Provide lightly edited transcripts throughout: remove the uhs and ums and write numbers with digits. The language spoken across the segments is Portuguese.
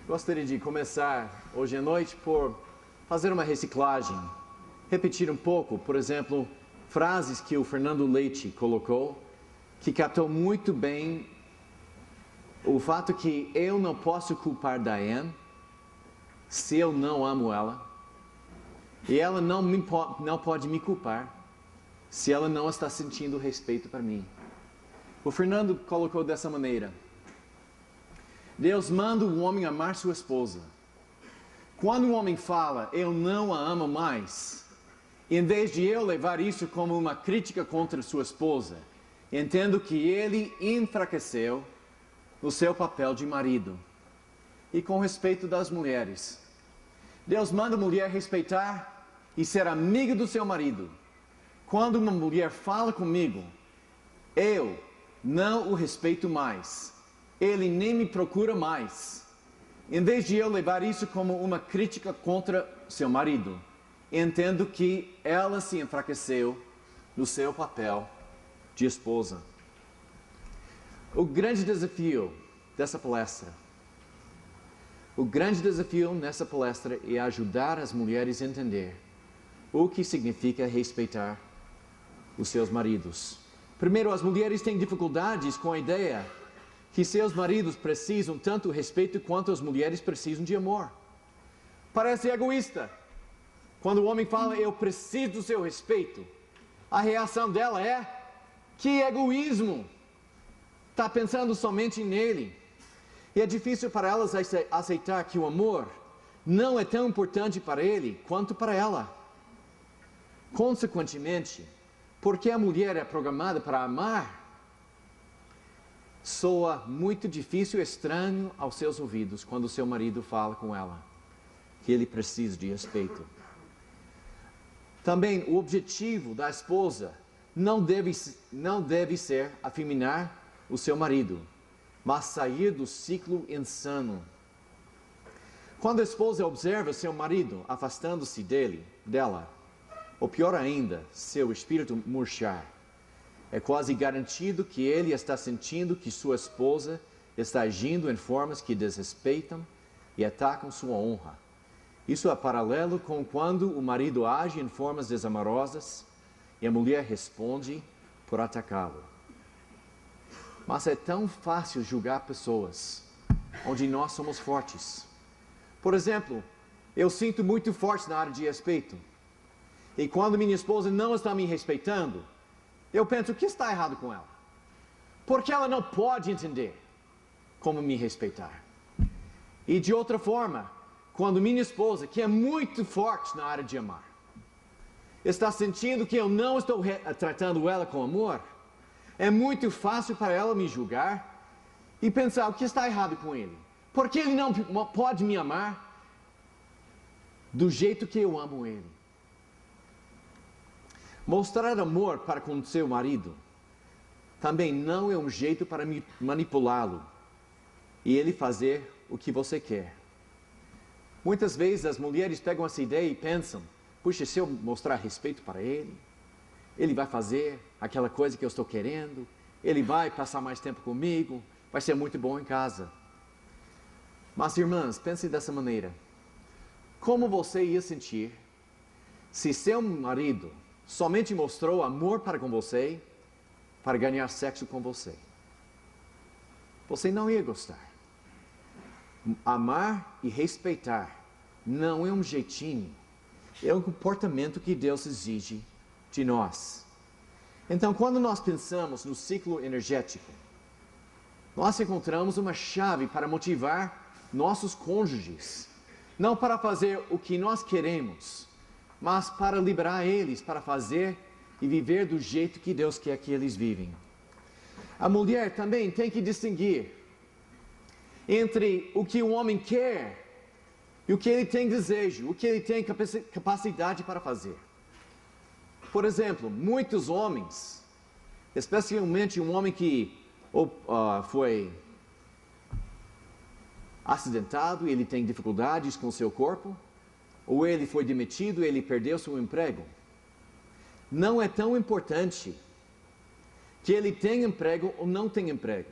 Gostaria de começar hoje à noite por fazer uma reciclagem, repetir um pouco, por exemplo, frases que o Fernando Leite colocou, que captou muito bem o fato que eu não posso culpar Diane se eu não amo ela, e ela não pode me culpar se ela não está sentindo respeito para mim. O Fernando colocou dessa maneira: Deus manda o homem amar sua esposa. Quando o homem fala, eu não a amo mais, em vez de eu levar isso como uma crítica contra sua esposa, entendo que ele enfraqueceu no seu papel de marido. E com respeito das mulheres, Deus manda a mulher respeitar e ser amiga do seu marido. Quando uma mulher fala comigo, eu não o respeito mais. Ele nem me procura mais. Em vez de eu levar isso como uma crítica contra seu marido, entendo que ela se enfraqueceu no seu papel de esposa. O grande desafio dessa palestra, nessa palestra é ajudar as mulheres a entender o que significa respeitar os seus maridos. Primeiro, as mulheres têm dificuldades com a ideia que seus maridos precisam tanto respeito quanto as mulheres precisam de amor. Parece egoísta. Quando o homem fala, eu preciso do seu respeito, a reação dela é: que egoísmo! Está pensando somente nele. E é difícil para elas aceitar que o amor não é tão importante para ele quanto para ela. Consequentemente, porque a mulher é programada para amar, soa muito difícil e estranho aos seus ouvidos quando seu marido fala com ela que ele precisa de respeito. Também o objetivo da esposa não deve ser afeminar o seu marido, mas sair do ciclo insano. Quando a esposa observa seu marido afastando-se dela, ou pior ainda, seu espírito murchar, é quase garantido que ele está sentindo que sua esposa está agindo em formas que desrespeitam e atacam sua honra. Isso é paralelo com quando o marido age em formas desamorosas e a mulher responde por atacá-lo. Mas é tão fácil julgar pessoas onde nós somos fortes. Por exemplo, eu sinto muito forte na área de respeito. E quando minha esposa não está me respeitando, eu penso, o que está errado com ela? Porque ela não pode entender como me respeitar. E de outra forma, quando minha esposa, que é muito forte na área de amar, está sentindo que eu não estou tratando ela com amor, é muito fácil para ela me julgar e pensar, o que está errado com ele? Porque ele não pode me amar do jeito que eu amo ele. Mostrar amor para com seu marido também não é um jeito para manipulá-lo e ele fazer o que você quer. Muitas vezes as mulheres pegam essa ideia e pensam, puxa, se eu mostrar respeito para ele, ele vai fazer aquela coisa que eu estou querendo, ele vai passar mais tempo comigo, vai ser muito bom em casa. Mas irmãs, pense dessa maneira: como você ia sentir se seu marido somente mostrou amor para com você, para ganhar sexo com você? Você não ia gostar. Amar e respeitar não é um jeitinho, é um comportamento que Deus exige de nós. Então, quando nós pensamos no ciclo energético, nós encontramos uma chave para motivar nossos cônjuges, não para fazer o que nós queremos, mas para liberar eles para fazer e viver do jeito que Deus quer que eles vivem. A mulher também tem que distinguir entre o que o homem quer e o que ele tem desejo, o que ele tem capacidade para fazer. Por exemplo, muitos homens, especialmente um homem que foi acidentado e ele tem dificuldades com seu corpo, ou ele foi demitido e ele perdeu seu emprego, não é tão importante que ele tenha emprego ou não tenha emprego.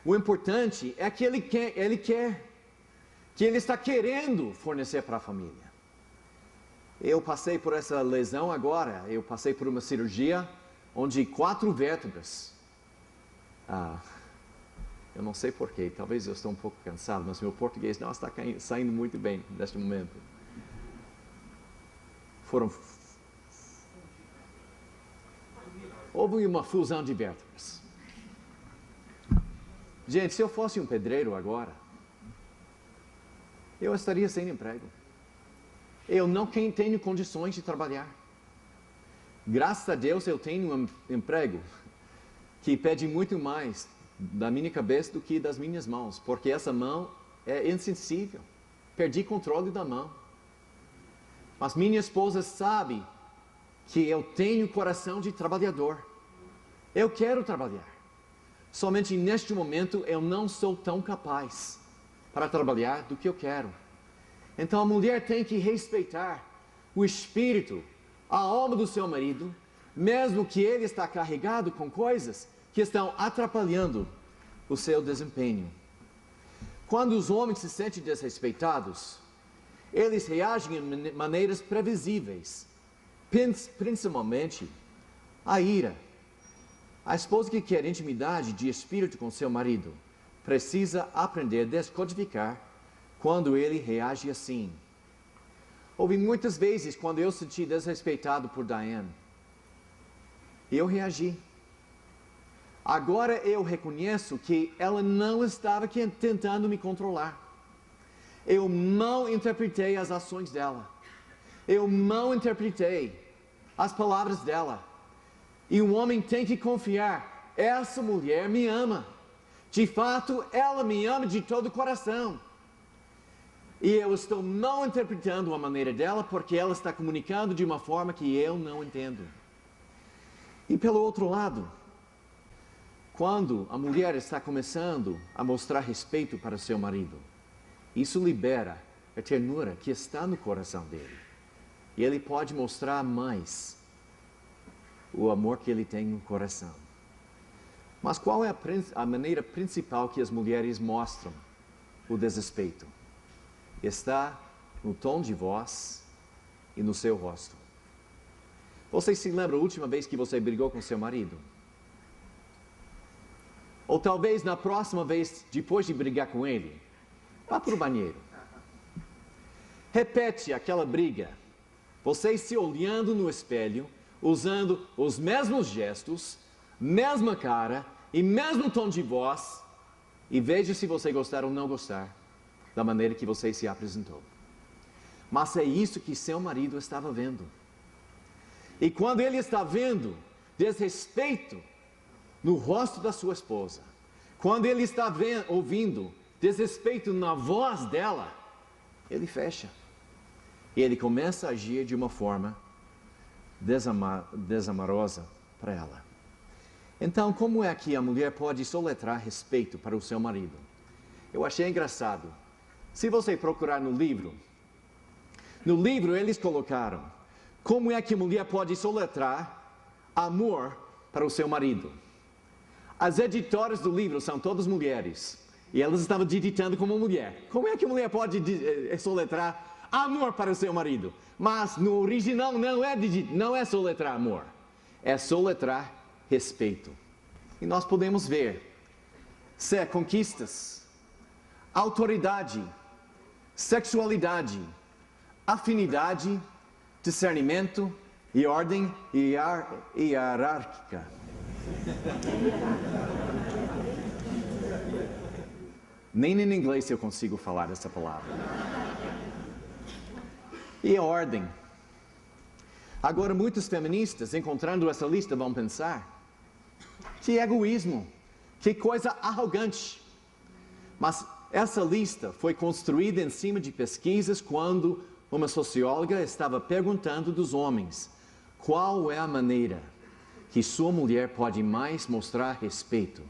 O importante é que ele quer. que ele está querendo fornecer para a família. Eu passei por essa lesão agora, eu passei por uma cirurgia onde 4 vértebras, eu não sei porquê, talvez eu estou um pouco cansado, mas meu português não está saindo muito bem neste momento. Houve uma fusão de vértebras. Gente, se eu fosse um pedreiro agora, eu estaria sem emprego. Eu não tenho condições de trabalhar. Graças a Deus eu tenho um emprego que pede muito mais da minha cabeça do que das minhas mãos, porque essa mão é insensível. Perdi controle da mão. Mas minha esposa sabe que eu tenho coração de trabalhador. Eu quero trabalhar. Somente neste momento eu não sou tão capaz para trabalhar do que eu quero. Então a mulher tem que respeitar o espírito, a alma do seu marido, mesmo que ele está carregado com coisas que estão atrapalhando o seu desempenho. Quando os homens se sentem desrespeitados, eles reagem de maneiras previsíveis, principalmente a ira. A esposa que quer intimidade de espírito com seu marido precisa aprender a descodificar quando ele reage assim. Houve muitas vezes quando eu senti desrespeitado por Diane. Eu reagi. Agora eu reconheço que ela não estava tentando me controlar. Eu não interpretei as ações dela. Eu não interpretei as palavras dela. E um homem tem que confiar. Essa mulher me ama. De fato, ela me ama de todo o coração. E eu estou não interpretando a maneira dela porque ela está comunicando de uma forma que eu não entendo. E pelo outro lado, quando a mulher está começando a mostrar respeito para seu marido, isso libera a ternura que está no coração dele. E ele pode mostrar mais o amor que ele tem no coração. Mas qual é a maneira principal que as mulheres mostram o desrespeito? Está no tom de voz e no seu rosto. Você se lembra a última vez que você brigou com seu marido? Ou talvez na próxima vez, depois de brigar com ele, vá para o banheiro. Repete aquela briga. Vocês se olhando no espelho, usando os mesmos gestos, mesma cara e mesmo tom de voz, e veja se você gostar ou não gostar da maneira que você se apresentou. Mas é isso que seu marido estava vendo. E quando ele está vendo desrespeito no rosto da sua esposa, quando ele está ouvindo desrespeito na voz dela, ele fecha. E ele começa a agir de uma forma desamorosa para ela. Então, como é que a mulher pode soletrar respeito para o seu marido? Eu achei engraçado. Se você procurar no livro eles colocaram como é que a mulher pode soletrar amor para o seu marido. As editoras do livro são todas mulheres. E elas estavam digitando como mulher. Como é que a mulher pode soletrar amor para o seu marido? Mas no original não é soletrar amor. É soletrar respeito. E nós podemos ver conquistas, autoridade, sexualidade, afinidade, discernimento e ordem hierárquica. Nem em inglês eu consigo falar essa palavra. E a ordem. Agora muitos feministas, encontrando essa lista, vão pensar: que egoísmo, que coisa arrogante. Mas essa lista foi construída em cima de pesquisas quando uma socióloga estava perguntando dos homens qual é a maneira que sua mulher pode mais mostrar respeito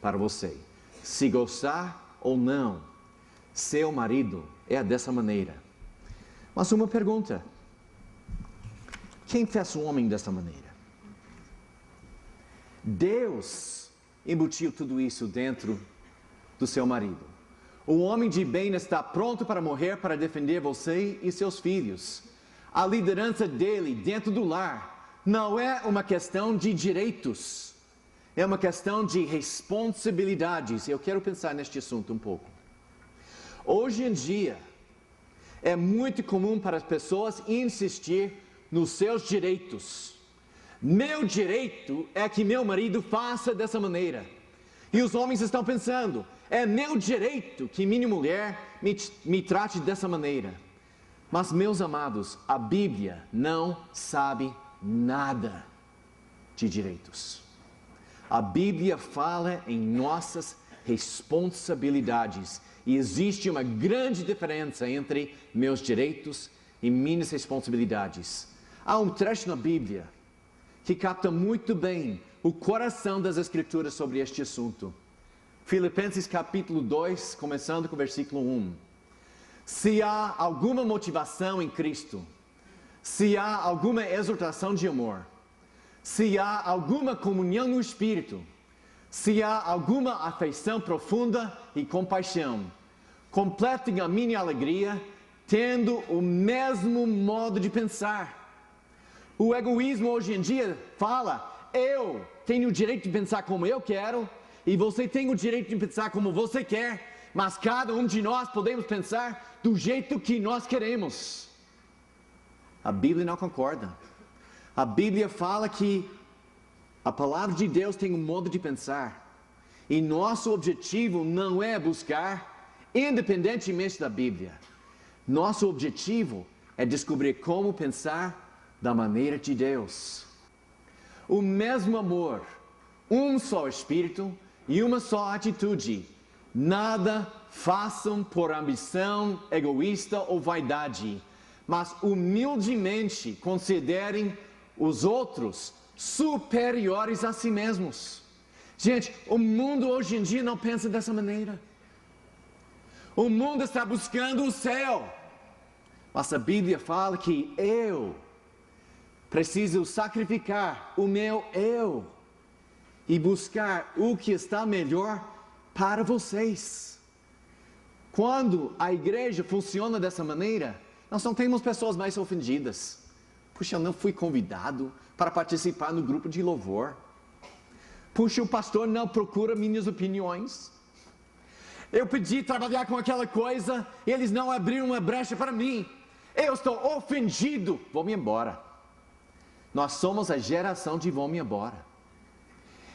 para você. Se gostar ou não, seu marido é dessa maneira. Mas uma pergunta: quem fez o homem dessa maneira? Deus embutiu tudo isso dentro do seu marido. O homem de bem está pronto para morrer para defender você e seus filhos. A liderança dele dentro do lar não é uma questão de direitos, é uma questão de responsabilidades. Eu quero pensar neste assunto um pouco. Hoje em dia, é muito comum para as pessoas insistir nos seus direitos. Meu direito é que meu marido faça dessa maneira. E os homens estão pensando, é meu direito que minha mulher me trate dessa maneira. Mas, meus amados, a Bíblia não sabe nada de direitos. A Bíblia fala em nossas responsabilidades. E existe uma grande diferença entre meus direitos e minhas responsabilidades. Há um trecho na Bíblia que capta muito bem o coração das Escrituras sobre este assunto. Filipenses capítulo 2, começando com o versículo 1. Se há alguma motivação em Cristo, se há alguma exortação de amor, se há alguma comunhão no Espírito, se há alguma afeição profunda e compaixão, completem a minha alegria, tendo o mesmo modo de pensar. O egoísmo hoje em dia fala, eu tenho o direito de pensar como eu quero, e você tem o direito de pensar como você quer, mas cada um de nós podemos pensar do jeito que nós queremos. A Bíblia não concorda. A Bíblia fala que a palavra de Deus tem um modo de pensar. E nosso objetivo não é buscar, independentemente da Bíblia. Nosso objetivo é descobrir como pensar da maneira de Deus. O mesmo amor, um só Espírito e uma só atitude. Nada façam por ambição egoísta ou vaidade, mas humildemente considerem os outros superiores a si mesmos. Gente, o mundo hoje em dia não pensa dessa maneira. O mundo está buscando o céu. Mas a Bíblia fala que eu preciso sacrificar o meu eu e buscar o que está melhor para vocês. Quando a igreja funciona dessa maneira, nós não temos pessoas mais ofendidas. Puxa, eu não fui convidado para participar no grupo de louvor. Puxa, o pastor não procura minhas opiniões. Eu pedi trabalhar com aquela coisa, e eles não abriram uma brecha para mim. Eu estou ofendido, vou-me embora. Nós somos a geração de vou-me embora.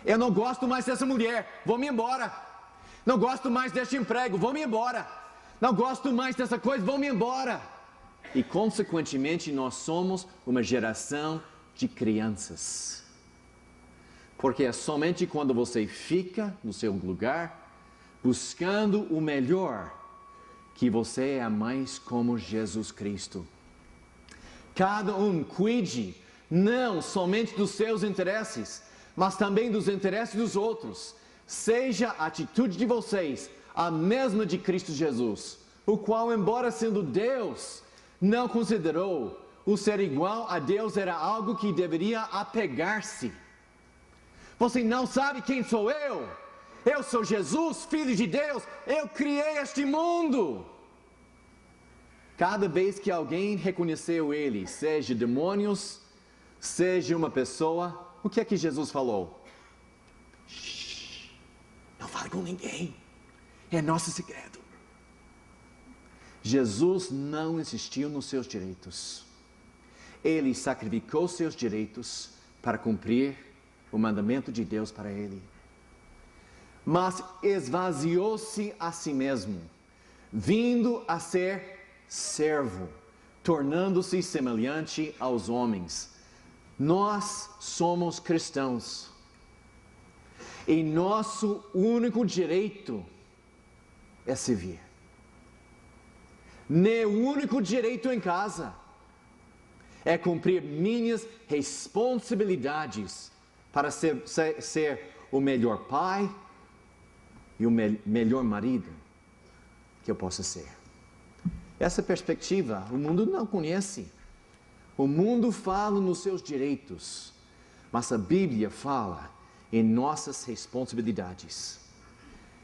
Eu não gosto mais dessa mulher, vou-me embora. Não gosto mais deste emprego, vou-me embora. Não gosto mais dessa coisa, vou-me embora. E consequentemente nós somos uma geração de crianças. Porque é somente quando você fica no seu lugar, buscando o melhor, que você é mais como Jesus Cristo. Cada um cuide não somente dos seus interesses, mas também dos interesses dos outros. Seja a atitude de vocês a mesma de Cristo Jesus, o qual, embora sendo Deus, não considerou o ser igual a Deus era algo que deveria apegar-se. Você não sabe quem sou eu? Eu sou Jesus, Filho de Deus, eu criei este mundo. Cada vez que alguém reconheceu ele, seja demônios, seja uma pessoa, o que é que Jesus falou? Shhh, não fale com ninguém, é nosso segredo. Jesus não insistiu nos seus direitos. Ele sacrificou seus direitos para cumprir o mandamento de Deus para ele. Mas esvaziou-se a si mesmo, vindo a ser servo, tornando-se semelhante aos homens. Nós somos cristãos. E nosso único direito é servir. Meu único direito em casa é cumprir minhas responsabilidades para ser o melhor pai e o melhor marido que eu possa ser. Essa perspectiva o mundo não conhece. O mundo fala nos seus direitos, mas a Bíblia fala em nossas responsabilidades.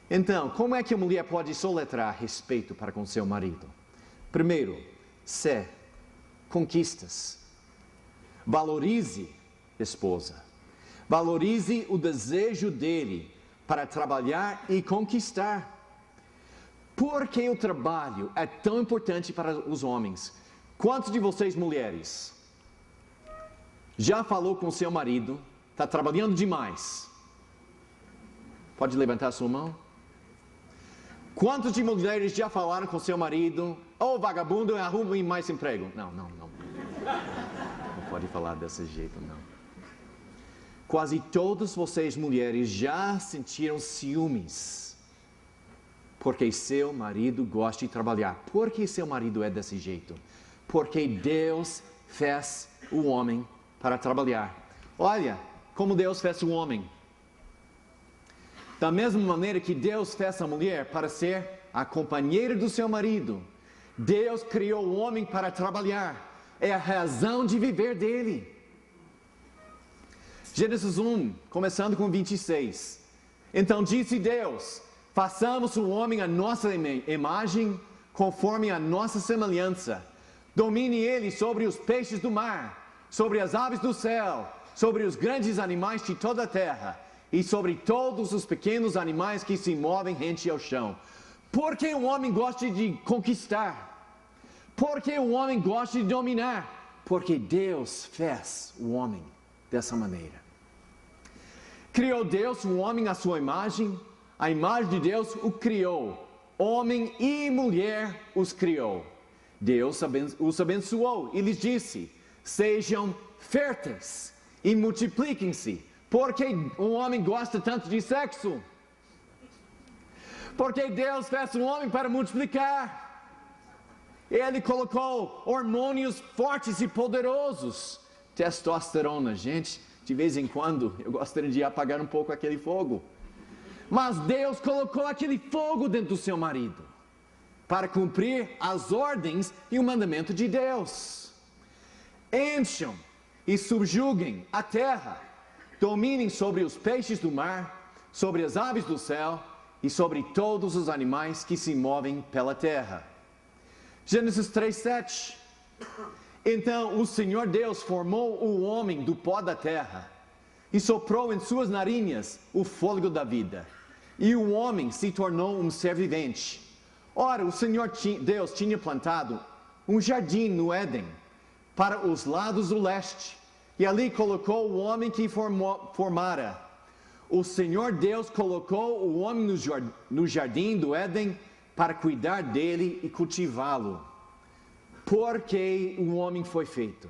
Então, como é que a mulher pode soletrar respeito para com seu marido? Primeiro, C, conquistas. Valorize, esposa. Valorize o desejo dele para trabalhar e conquistar. Por que o trabalho é tão importante para os homens? Quantos de vocês, mulheres, já falou com seu marido, está trabalhando demais? Pode levantar sua mão? Quantos de mulheres já falaram com seu marido, vagabundo, arrume mais emprego? Não. Não pode falar desse jeito, não. Quase todas vocês, mulheres, já sentiram ciúmes porque seu marido gosta de trabalhar. Por que seu marido é desse jeito? Porque Deus fez o homem para trabalhar. Olha como Deus fez o homem. Da mesma maneira que Deus fez a mulher para ser a companheira do seu marido, Deus criou o homem para trabalhar. É a razão de viver dele. Gênesis 1, começando com 26. Então disse Deus: façamos o homem à nossa imagem, conforme a nossa semelhança. Domine ele sobre os peixes do mar, sobre as aves do céu, sobre os grandes animais de toda a terra, e sobre todos os pequenos animais que se movem rente ao chão. Por que o homem gosta de conquistar? Por que o homem gosta de dominar? Porque Deus fez o homem dessa maneira. Criou Deus o homem à sua imagem, a imagem de Deus o criou. Homem e mulher os criou. Deus os abençoou e lhes disse: sejam férteis e multipliquem-se. Por que o homem gosta tanto de sexo? Porque Deus fez o homem para multiplicar. Ele colocou hormônios fortes e poderosos. Testosterona, gente, de vez em quando eu gostaria de apagar um pouco aquele fogo. Mas Deus colocou aquele fogo dentro do seu marido para cumprir as ordens e o mandamento de Deus. Encham e subjuguem a terra. Dominem sobre os peixes do mar, sobre as aves do céu e sobre todos os animais que se movem pela terra. Gênesis 3:7. Então o Senhor Deus formou o homem do pó da terra e soprou em suas narinas o fôlego da vida. E o homem se tornou um ser vivente. Ora, o Senhor Deus tinha plantado um jardim no Éden, para os lados do leste, e ali colocou o homem que formara. O Senhor Deus colocou o homem no jardim do Éden para cuidar dele e cultivá-lo. Porque o homem foi feito.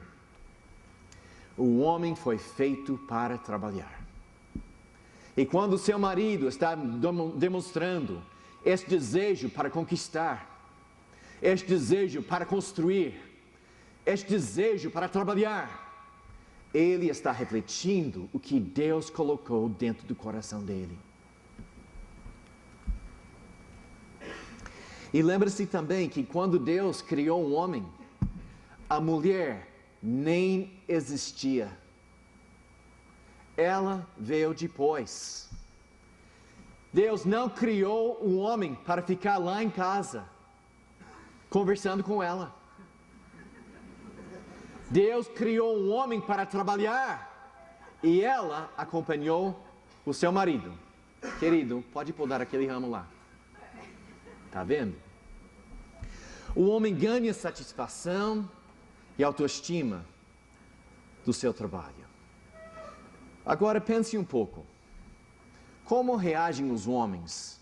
O homem foi feito para trabalhar. E quando seu marido está demonstrando esse desejo para conquistar, esse desejo para construir, esse desejo para trabalhar, ele está refletindo o que Deus colocou dentro do coração dele. E lembre-se também que quando Deus criou o homem, a mulher nem existia. Ela veio depois. Deus não criou o homem para ficar lá em casa, conversando com ela. Deus criou o homem para trabalhar e ela acompanhou o seu marido. Querido, pode podar aquele ramo lá. Está vendo? O homem ganha satisfação e autoestima do seu trabalho. Agora pense um pouco. Como reagem os homens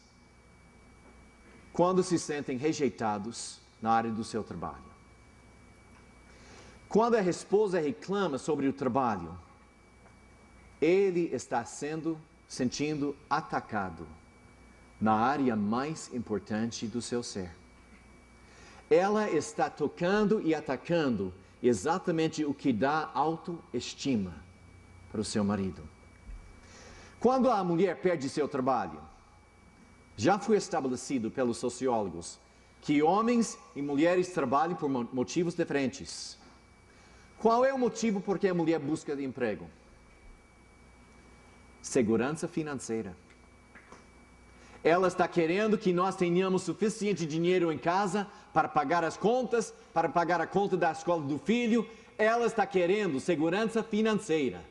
quando se sentem rejeitados na área do seu trabalho? Quando a esposa reclama sobre o trabalho, ele está sentindo atacado na área mais importante do seu ser. Ela está tocando e atacando exatamente o que dá autoestima para o seu marido. Quando a mulher perde seu trabalho, já foi estabelecido pelos sociólogos que homens e mulheres trabalham por motivos diferentes. Qual é o motivo por que a mulher busca de emprego? Segurança financeira. Ela está querendo que nós tenhamos suficiente dinheiro em casa para pagar as contas, para pagar a conta da escola do filho. Ela está querendo segurança financeira.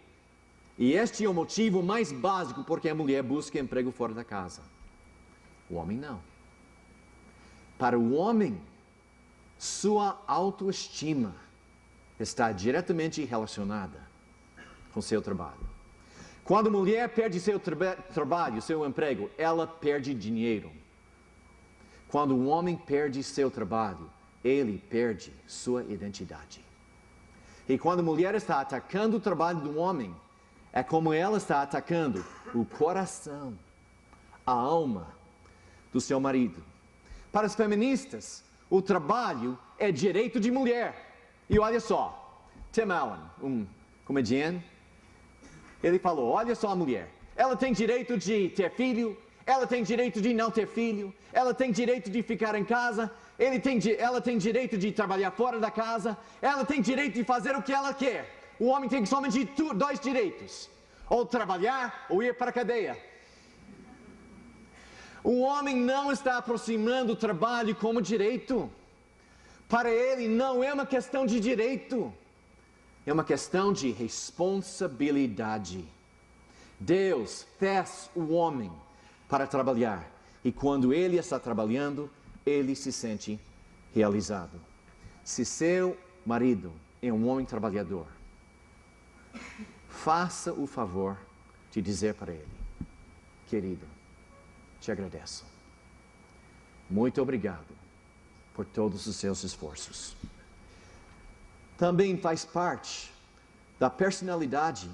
E este é o motivo mais básico porque a mulher busca emprego fora da casa. O homem não. Para o homem, sua autoestima está diretamente relacionada com seu trabalho. Quando a mulher perde seu trabalho, seu emprego, ela perde dinheiro. Quando o homem perde seu trabalho, ele perde sua identidade. E quando a mulher está atacando o trabalho do homem, é como ela está atacando o coração, a alma do seu marido. Para as feministas, o trabalho é direito de mulher. E olha só, Tim Allen, um comediante, ele falou, olha só a mulher, ela tem direito de ter filho, ela tem direito de não ter filho, ela tem direito de ficar em casa, ela tem direito de trabalhar fora da casa, ela tem direito de fazer o que ela quer. O homem tem somente dois direitos, ou trabalhar ou ir para a cadeia. O homem não está aproximando o trabalho como direito. Para ele não é uma questão de direito. É uma questão de responsabilidade. Deus fez o homem para trabalhar. E quando ele está trabalhando, ele se sente realizado. Se seu marido é um homem trabalhador, faça o favor de dizer para ele, querido, te agradeço. Muito obrigado por todos os seus esforços. Também faz parte da personalidade,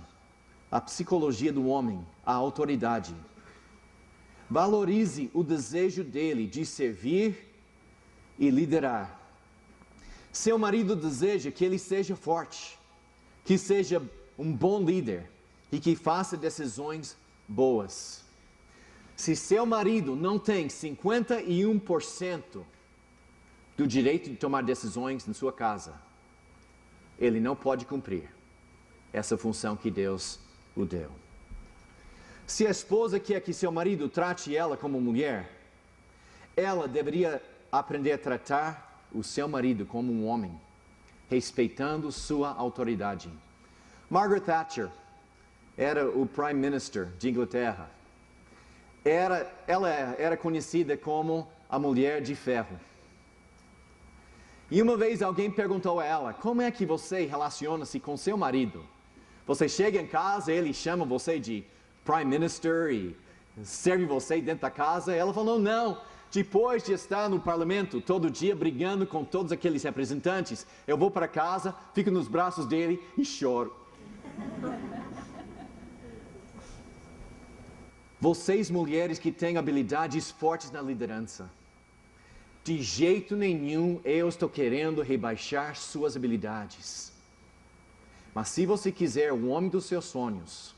a psicologia do homem, a autoridade. Valorize o desejo dele de servir e liderar. Seu marido deseja que ele seja forte, que seja um bom líder e que faça decisões boas. Se seu marido não tem 51% do direito de tomar decisões em sua casa, ele não pode cumprir essa função que Deus o deu. Se a esposa quer que seu marido trate ela como mulher, ela deveria aprender a tratar o seu marido como um homem, respeitando sua autoridade. Margaret Thatcher era o Prime Minister de Inglaterra. Ela era conhecida como a mulher de ferro. E uma vez alguém perguntou a ela, como é que você relaciona-se com seu marido? Você chega em casa, ele chama você de Prime Minister e serve você dentro da casa. Ela falou, não, depois de estar no parlamento todo dia brigando com todos aqueles representantes, eu vou para casa, fico nos braços dele e choro. Vocês mulheres que têm habilidades fortes na liderança, de jeito nenhum eu estou querendo rebaixar suas habilidades. Mas se você quiser o homem dos seus sonhos,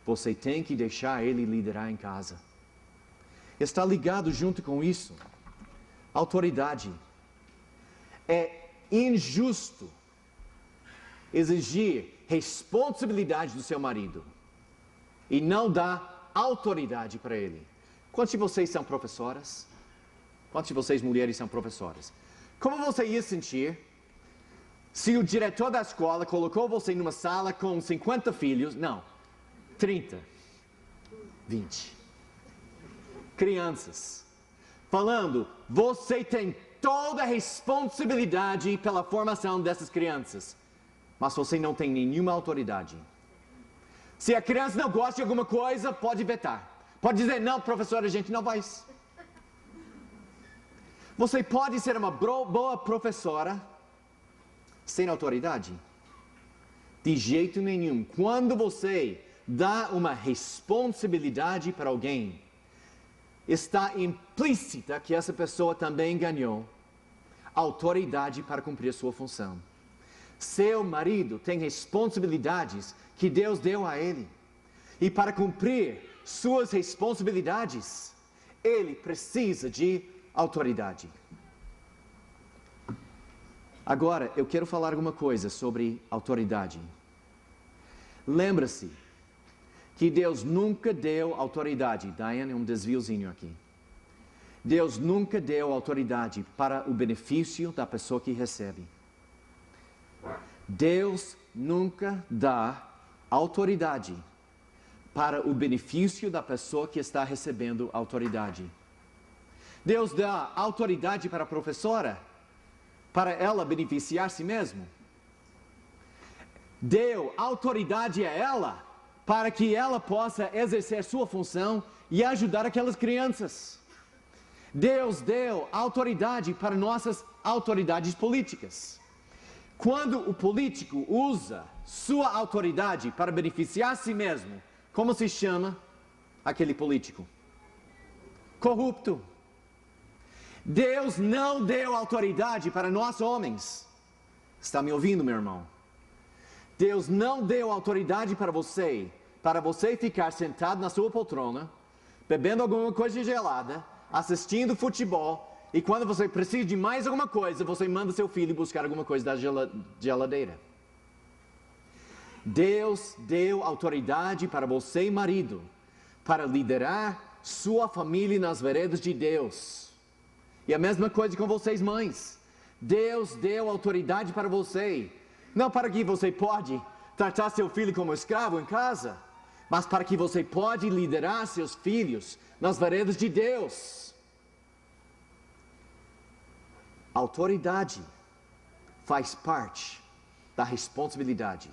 você tem que deixar ele liderar em casa. Está ligado junto com isso, autoridade. É injusto exigir responsabilidade do seu marido e não dar autoridade para ele. Quantos de vocês são professoras? Quantos de vocês mulheres são professoras? Como você ia sentir se o diretor da escola colocou você numa sala com 50 filhos, não, 30, 20 crianças, falando, você tem toda a responsabilidade pela formação dessas crianças, mas você não tem nenhuma autoridade. Se a criança não gosta de alguma coisa, pode vetar. Pode dizer, não, professor, a gente não faz. Você pode ser uma boa professora sem autoridade? De jeito nenhum. Quando você dá uma responsabilidade para alguém, está implícita que essa pessoa também ganhou autoridade para cumprir sua função. Seu marido tem responsabilidades que Deus deu a ele. E para cumprir suas responsabilidades, ele precisa de autoridade. Agora, eu quero falar alguma coisa sobre autoridade. Lembra-se que Deus nunca deu autoridade. Diane, um desviozinho aqui. Deus nunca deu autoridade para o benefício da pessoa que recebe. Deus nunca dá autoridade para o benefício da pessoa que está recebendo autoridade. Deus dá autoridade para a professora, para ela beneficiar a si mesma. Deu autoridade a ela, para que ela possa exercer sua função e ajudar aquelas crianças. Deus deu autoridade para nossas autoridades políticas. Quando o político usa sua autoridade para beneficiar a si mesmo, como se chama aquele político? Corrupto. Deus não deu autoridade para nós homens. Está me ouvindo, meu irmão? Deus não deu autoridade para você ficar sentado na sua poltrona, bebendo alguma coisa gelada, assistindo futebol, e quando você precisa de mais alguma coisa, você manda seu filho buscar alguma coisa da geladeira. Deus deu autoridade para você, marido, para liderar sua família nas veredas de Deus. E a mesma coisa com vocês, mães. Deus deu autoridade para você, não para que você pode tratar seu filho como escravo em casa, mas para que você pode liderar seus filhos nas veredas de Deus. Autoridade faz parte da responsabilidade.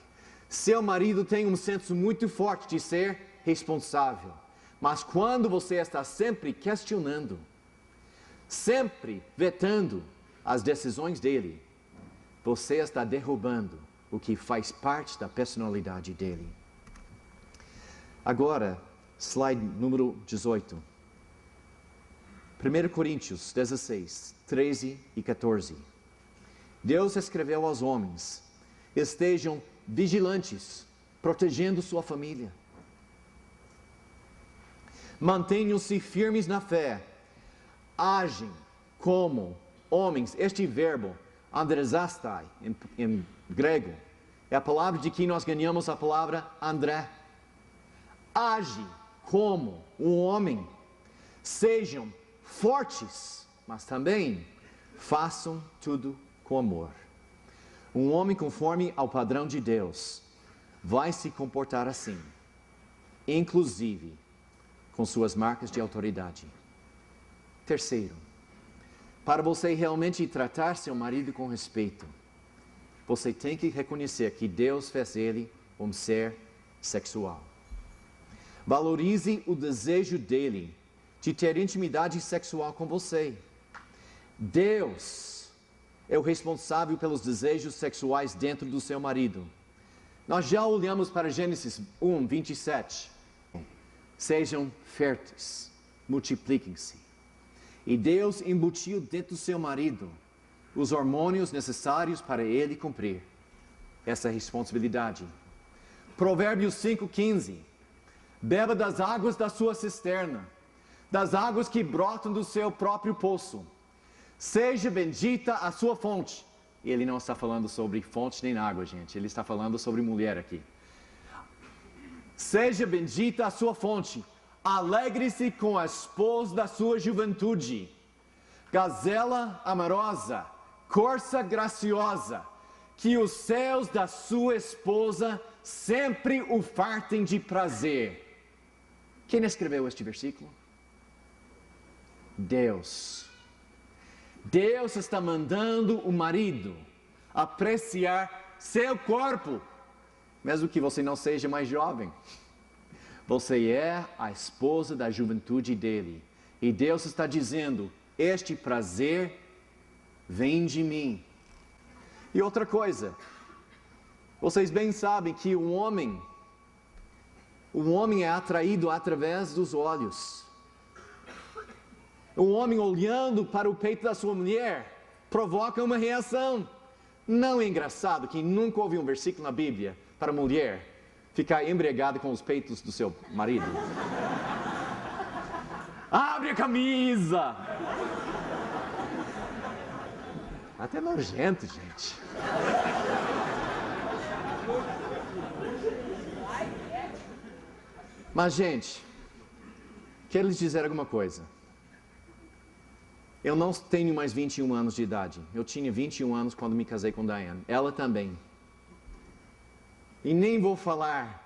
Seu marido tem um senso muito forte de ser responsável, mas quando você está sempre questionando, sempre vetando as decisões dele, você está derrubando o que faz parte da personalidade dele. Agora, slide número 18. 1 Coríntios 16, 13 e 14. Deus escreveu aos homens: estejam vigilantes, protegendo sua família. Mantenham-se firmes na fé. Agem como homens. Este verbo, andrezastai, em grego, é a palavra de que nós ganhamos a palavra André. Age como um homem. Sejam fortes, mas também façam tudo com amor. Um homem conforme ao padrão de Deus vai se comportar assim, inclusive com suas marcas de autoridade. Terceiro, para você realmente tratar seu marido com respeito, você tem que reconhecer que Deus fez ele um ser sexual. Valorize o desejo dele de ter intimidade sexual com você. Deus é o responsável pelos desejos sexuais dentro do seu marido. Nós já olhamos para Gênesis 1, 27. Sejam férteis, multipliquem-se. E Deus embutiu dentro do seu marido os hormônios necessários para ele cumprir essa responsabilidade. Provérbios 5:15. Beba das águas da sua cisterna, das águas que brotam do seu próprio poço. Seja bendita a sua fonte. E ele não está falando sobre fonte nem água, gente. Ele está falando sobre mulher aqui. Seja bendita a sua fonte. Alegre-se com a esposa da sua juventude. Gazela amorosa, corça graciosa, que os céus da sua esposa sempre o fartem de prazer. Quem escreveu este versículo? Deus. Deus está mandando o marido apreciar seu corpo, mesmo que você não seja mais jovem. Você é a esposa da juventude dele. E Deus está dizendo: este prazer vem de mim. E outra coisa, vocês bem sabem que o homem é atraído através dos olhos. O homem olhando para o peito da sua mulher provoca uma reação. Não é engraçado que nunca houve um versículo na Bíblia para a mulher ficar embriagada com os peitos do seu marido? Abre a camisa! Até nojento, gente. Mas, gente, quero lhes dizer alguma coisa. Eu não tenho mais 21 anos de idade. Eu tinha 21 anos quando me casei com Diane. Ela também. E nem vou falar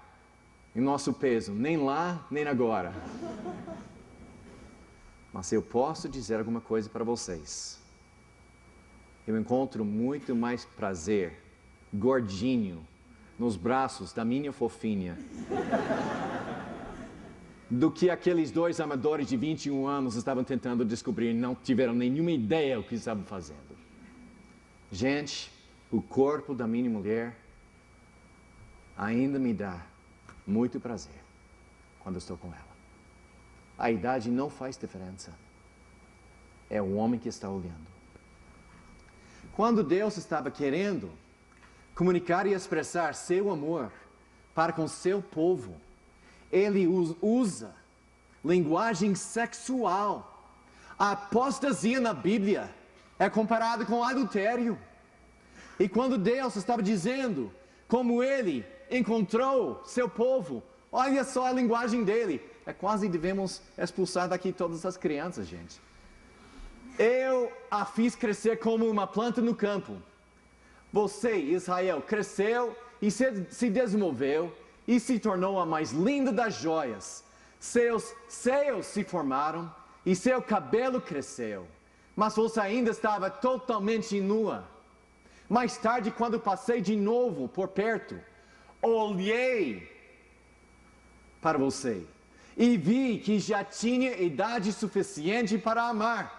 em nosso peso, nem lá, nem agora. Mas eu posso dizer alguma coisa para vocês. Eu encontro muito mais prazer, gordinho, nos braços da minha fofinha, do que aqueles dois amadores de 21 anos estavam tentando descobrir e não tiveram nenhuma ideia do que estavam fazendo. Gente, o corpo da minha mulher ainda me dá muito prazer quando estou com ela. A idade não faz diferença. É o homem que está olhando. Quando Deus estava querendo comunicar e expressar seu amor para com seu povo, Ele usa linguagem sexual. A apostasia na Bíblia é comparada com adultério. E quando Deus estava dizendo como Ele encontrou seu povo, olha só a linguagem dele. É quase devemos expulsar daqui todas as crianças, gente. Eu a fiz crescer como uma planta no campo. Você, Israel, cresceu e se desenvolveu e se tornou a mais linda das joias. Seus seios se formaram e seu cabelo cresceu. Mas você ainda estava totalmente nua. Mais tarde, quando passei de novo por perto, olhei para você e vi que já tinha idade suficiente para amar.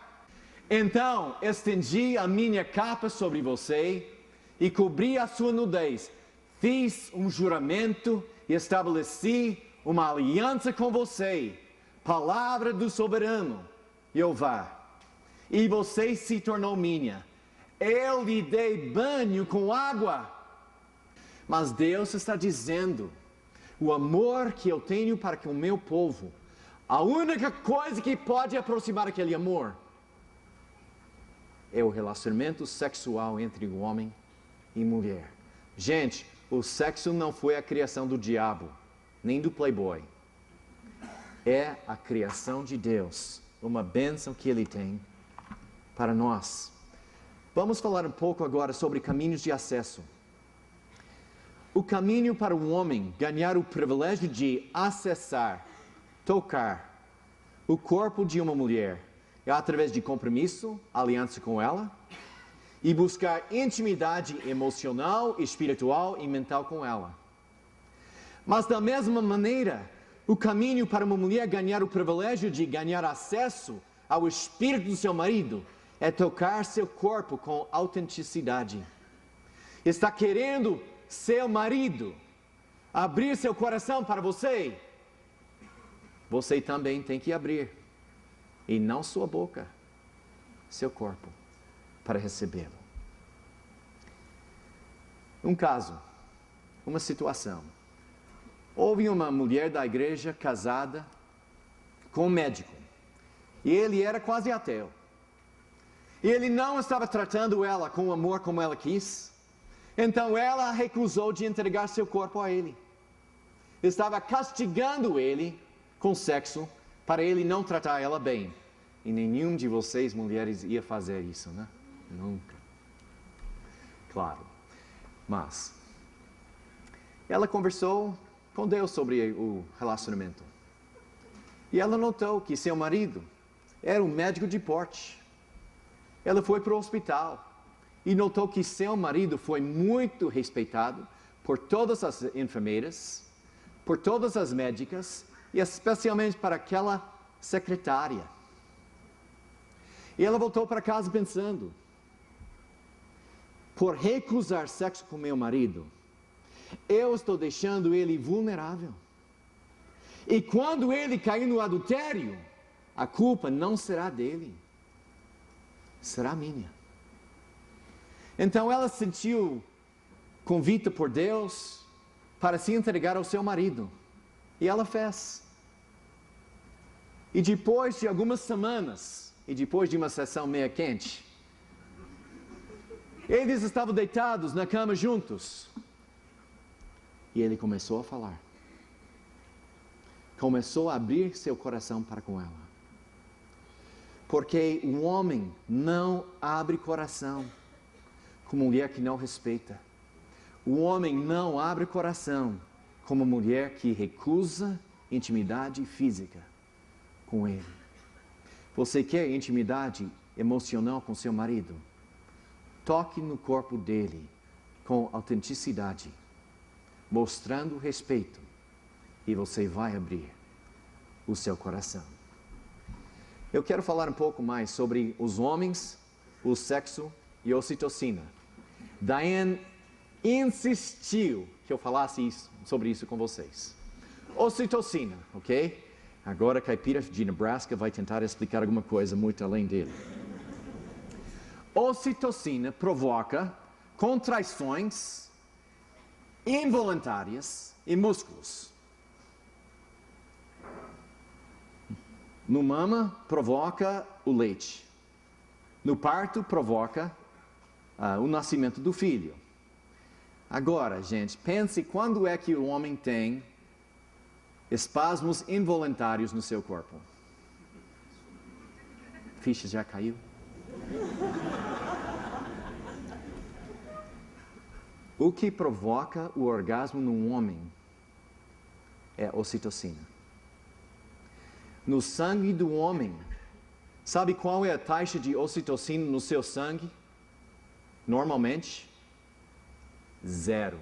Então, estendi a minha capa sobre você e cobri a sua nudez. Fiz um juramento e estabeleci uma aliança com você. Palavra do soberano, Jeová. E você se tornou minha. Eu lhe dei banho com água. Mas Deus está dizendo, o amor que eu tenho para com o meu povo, a única coisa que pode aproximar aquele amor é o relacionamento sexual entre o homem e mulher. Gente, o sexo não foi a criação do diabo, nem do playboy. É a criação de Deus, uma bênção que Ele tem para nós. Vamos falar um pouco agora sobre caminhos de acesso. O caminho para um homem ganhar o privilégio de acessar, tocar o corpo de uma mulher é através de compromisso, aliança com ela, e buscar intimidade emocional, espiritual e mental com ela. Mas da mesma maneira, o caminho para uma mulher ganhar o privilégio de ganhar acesso ao espírito do seu marido é tocar seu corpo com autenticidade. Está querendo seu marido abrir seu coração para você? Você também tem que abrir. E não sua boca, seu corpo, para recebê-lo. Um caso, uma situação. Houve uma mulher da igreja casada com um médico. E ele era quase ateu. E ele não estava tratando ela com amor como ela quis. Então ela recusou de entregar seu corpo a ele. Estava castigando ele com sexo para ele não tratar ela bem. E nenhum de vocês, mulheres, ia fazer isso, né? Nunca. Claro. Mas ela conversou com Deus sobre o relacionamento. E ela notou que seu marido era um médico de porte. Ela foi para o hospital e notou que seu marido foi muito respeitado por todas as enfermeiras, por todas as médicas e especialmente para aquela secretária. E ela voltou para casa pensando, por recusar sexo com meu marido, eu estou deixando ele vulnerável. E quando ele cair no adultério, a culpa não será dele, será minha. Então ela se sentiu convicta por Deus para se entregar ao seu marido. E ela fez. E depois de algumas semanas, e depois de uma sessão meia quente, eles estavam deitados na cama juntos. E ele começou a falar. Começou a abrir seu coração para com ela. Porque o homem não abre coração como mulher que não respeita. O homem não abre coração como mulher que recusa intimidade física com ele. Você quer intimidade emocional com seu marido? Toque no corpo dele com autenticidade, mostrando respeito, e você vai abrir o seu coração. Eu quero falar um pouco mais sobre os homens, o sexo e a ocitocina. Diane insistiu que eu falasse sobre isso com vocês. Ocitocina, ok? Agora a caipira de Nebraska vai tentar explicar alguma coisa muito além dele. Ocitocina provoca contrações involuntárias em músculos. No mama, provoca o leite. No parto, provoca o nascimento do filho. Agora, gente, pense quando é que o homem tem espasmos involuntários no seu corpo. Ficha já caiu? O que provoca o orgasmo num homem é ocitocina. No sangue do homem, sabe qual é a taxa de ocitocina no seu sangue? Normalmente, 0.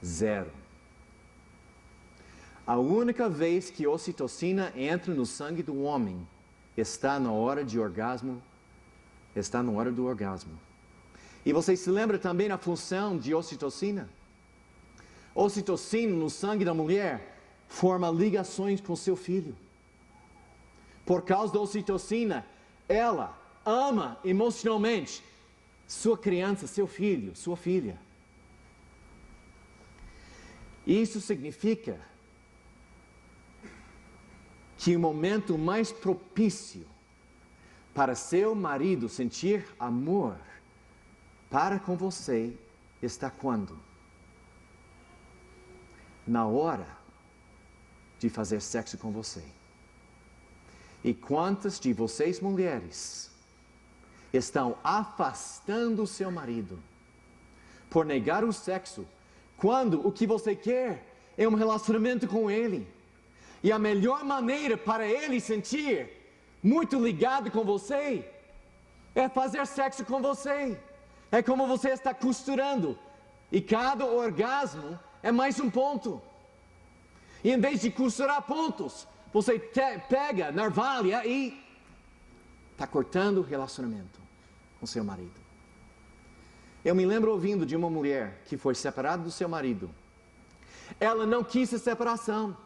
0. A única vez que ocitocina entra no sangue do homem está na hora do orgasmo. E você se lembra também da função de ocitocina? Ocitocina no sangue da mulher forma ligações com seu filho. Por causa da ocitocina, ela ama emocionalmente sua criança, seu filho, sua filha. Isso significa que o momento mais propício para seu marido sentir amor para com você está quando? Na hora de fazer sexo com você. E quantas de vocês mulheres estão afastando o seu marido por negar o sexo, quando o que você quer é um relacionamento com ele? E a melhor maneira para ele sentir muito ligado com você é fazer sexo com você. É como você está costurando. E cada orgasmo é mais um ponto. E em vez de costurar pontos, você pega a navalha e está cortando o relacionamento com seu marido. Eu me lembro ouvindo de uma mulher que foi separada do seu marido. Ela não quis a separação.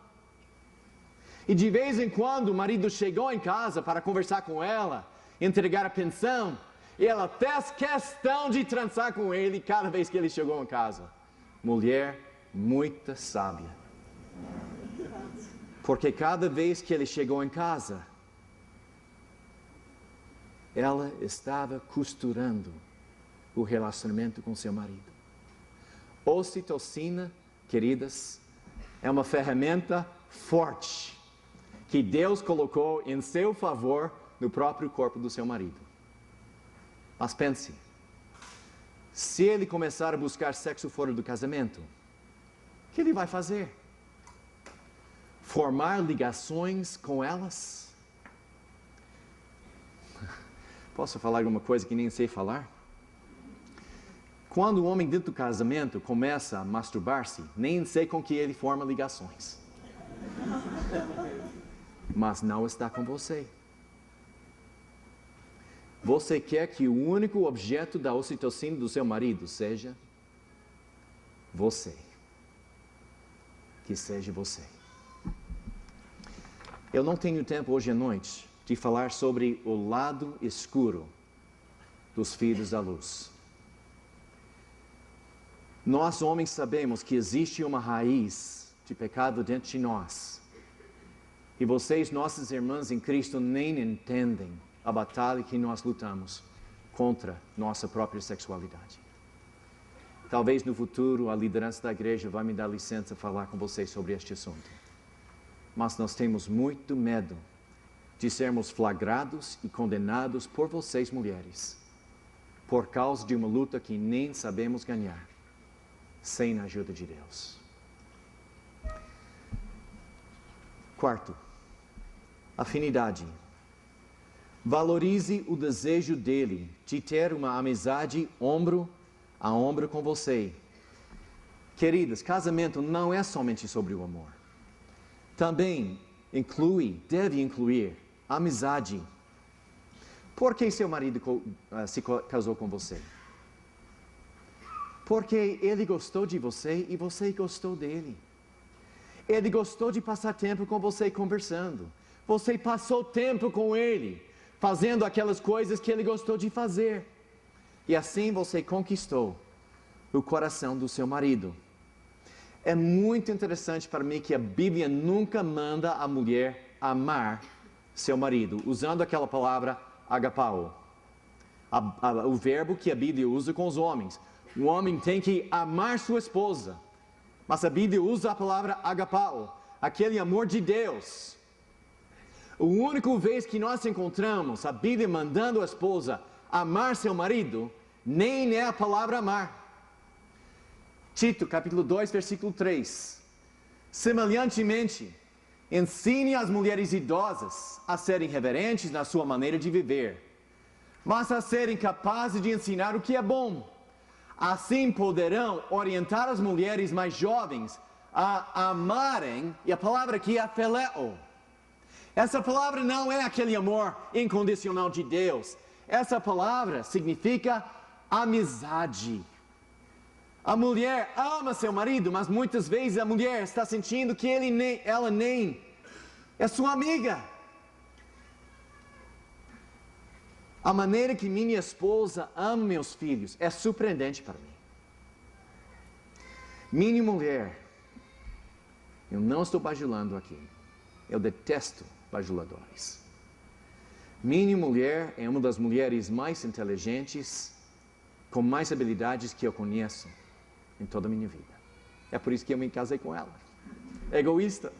E de vez em quando o marido chegou em casa para conversar com ela, entregar a pensão, e ela fez questão de transar com ele cada vez que ele chegou em casa. Mulher muito sábia. Porque cada vez que ele chegou em casa, ela estava costurando o relacionamento com seu marido. Ocitocina, queridas, é uma ferramenta forte que Deus colocou em seu favor no próprio corpo do seu marido. Mas pense, se ele começar a buscar sexo fora do casamento, o que ele vai fazer? Formar ligações com elas? Posso falar alguma coisa que nem sei falar? Quando o homem dentro do casamento começa a masturbar-se, nem sei com que ele forma ligações. Mas não está com você. Você quer que o único objeto da ocitocina do seu marido seja você. Que seja você. Eu não tenho tempo hoje à noite de falar sobre o lado escuro dos filhos da luz. Nós homens sabemos que existe uma raiz de pecado dentro de nós. E vocês, nossas irmãs em Cristo, nem entendem a batalha que nós lutamos contra nossa própria sexualidade. Talvez no futuro a liderança da igreja vai me dar licença falar com vocês sobre este assunto. Mas nós temos muito medo de sermos flagrados e condenados por vocês, mulheres, por causa de uma luta que nem sabemos ganhar, sem a ajuda de Deus. Quarto, afinidade. Valorize o desejo dele de ter uma amizade ombro a ombro com você. Queridas, casamento não é somente sobre o amor. Também deve incluir amizade. Por que seu marido se casou com você? Porque ele gostou de você e você gostou dele. Ele gostou de passar tempo com você conversando. Você passou tempo com ele, fazendo aquelas coisas que ele gostou de fazer. E assim você conquistou o coração do seu marido. É muito interessante para mim que a Bíblia nunca manda a mulher amar seu marido, usando aquela palavra agapao. O verbo que a Bíblia usa com os homens. O homem tem que amar sua esposa. Mas a Bíblia usa a palavra agapao, aquele amor de Deus. A única vez que nós encontramos a Bíblia mandando a esposa amar seu marido, nem é a palavra amar. Tito, capítulo 2, versículo 3. Semelhantemente, ensine as mulheres idosas a serem reverentes na sua maneira de viver, mas a serem capazes de ensinar o que é bom. Assim poderão orientar as mulheres mais jovens a amarem, e a palavra aqui é phileo. Essa palavra não é aquele amor incondicional de Deus. Essa palavra significa amizade. A mulher ama seu marido, mas muitas vezes a mulher está sentindo que ela nem é sua amiga. A maneira que minha esposa ama meus filhos é surpreendente para mim. Minha mulher, eu não estou bajulando aqui, eu detesto bajuladores. Minha mulher é uma das mulheres mais inteligentes, com mais habilidades que eu conheço em toda a minha vida. É por isso que eu me casei com ela. Egoísta.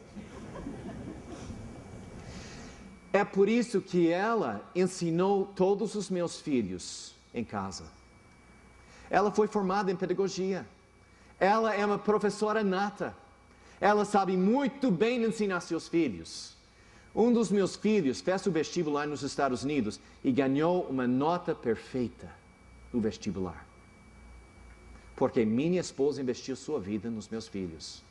É por isso que ela ensinou todos os meus filhos em casa. Ela foi formada em pedagogia. Ela é uma professora nata. Ela sabe muito bem ensinar seus filhos. Um dos meus filhos fez o vestibular nos Estados Unidos e ganhou uma nota perfeita no vestibular. Porque minha esposa investiu sua vida nos meus filhos.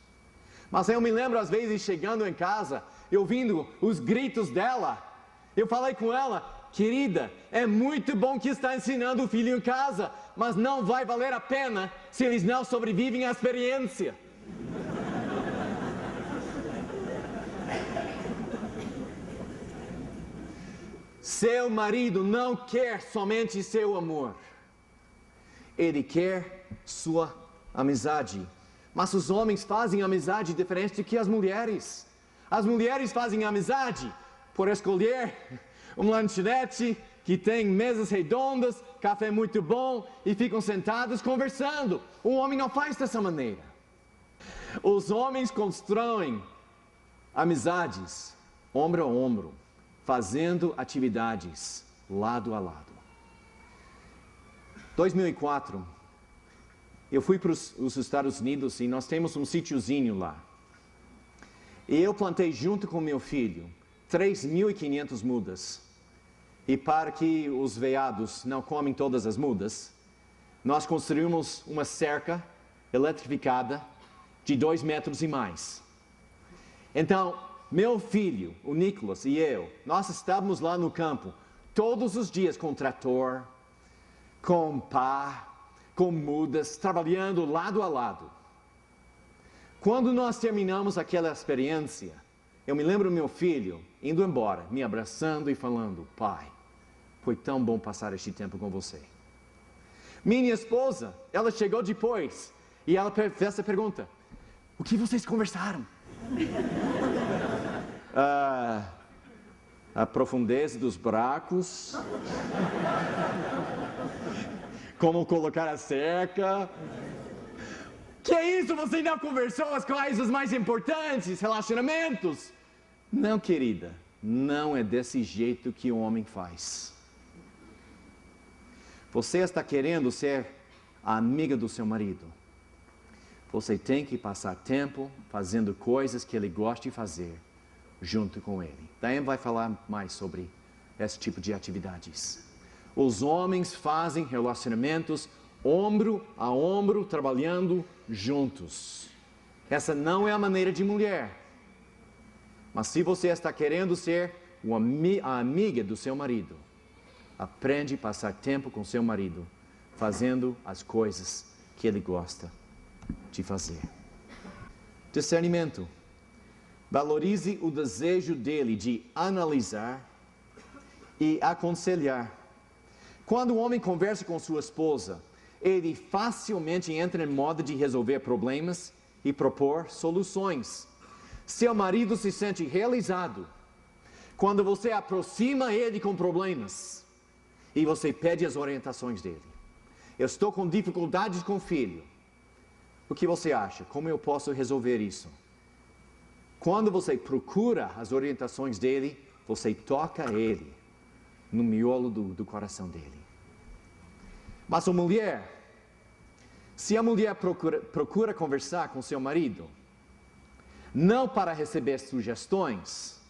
Mas eu me lembro às vezes chegando em casa e ouvindo os gritos dela. Eu falei com ela: querida, é muito bom que está ensinando o filho em casa, mas não vai valer a pena se eles não sobrevivem à experiência. Seu marido não quer somente seu amor. Ele quer sua amizade. Mas os homens fazem amizade diferente do que as mulheres. As mulheres fazem amizade por escolher uma lanchonete que tem mesas redondas, café muito bom e ficam sentados conversando. O homem não faz dessa maneira. Os homens constroem amizades ombro a ombro, fazendo atividades lado a lado. 2004, eu fui para os Estados Unidos e nós temos um sítiozinho lá. E eu plantei junto com meu filho 3.500 mudas. E para que os veados não comem todas as mudas, nós construímos uma cerca eletrificada de 2 metros e mais. Então, meu filho, o Nicolas e eu, nós estávamos lá no campo todos os dias com trator, com pá, com mudas, trabalhando lado a lado. Quando nós terminamos aquela experiência, eu me lembro do meu filho indo embora, me abraçando e falando: pai, foi tão bom passar este tempo com você. Minha esposa, ela chegou depois e ela fez essa pergunta: o que vocês conversaram? A profundeza dos buracos, como colocar a cerca. Que é isso? Você não conversou as coisas mais importantes, relacionamentos? Não, querida, não é desse jeito que o homem faz. Você está querendo ser a amiga do seu marido. Você tem que passar tempo fazendo coisas que ele gosta de fazer junto com ele. Daí vai falar mais sobre esse tipo de atividades. Os homens fazem relacionamentos ombro a ombro, trabalhando juntos. Essa não é a maneira de mulher. Mas se você está querendo ser a amiga do seu marido, aprende a passar tempo com seu marido, fazendo as coisas que ele gosta de fazer. Discernimento. Valorize o desejo dele de analisar e aconselhar. Quando o homem conversa com sua esposa, ele facilmente entra em modo de resolver problemas e propor soluções. Seu marido se sente realizado quando você aproxima ele com problemas e você pede as orientações dele. Eu estou com dificuldades com o filho. O que você acha? Como eu posso resolver isso? Quando você procura as orientações dele, você toca ele no miolo do coração dele. Mas a mulher, se a mulher procura conversar com seu marido, não para receber sugestões,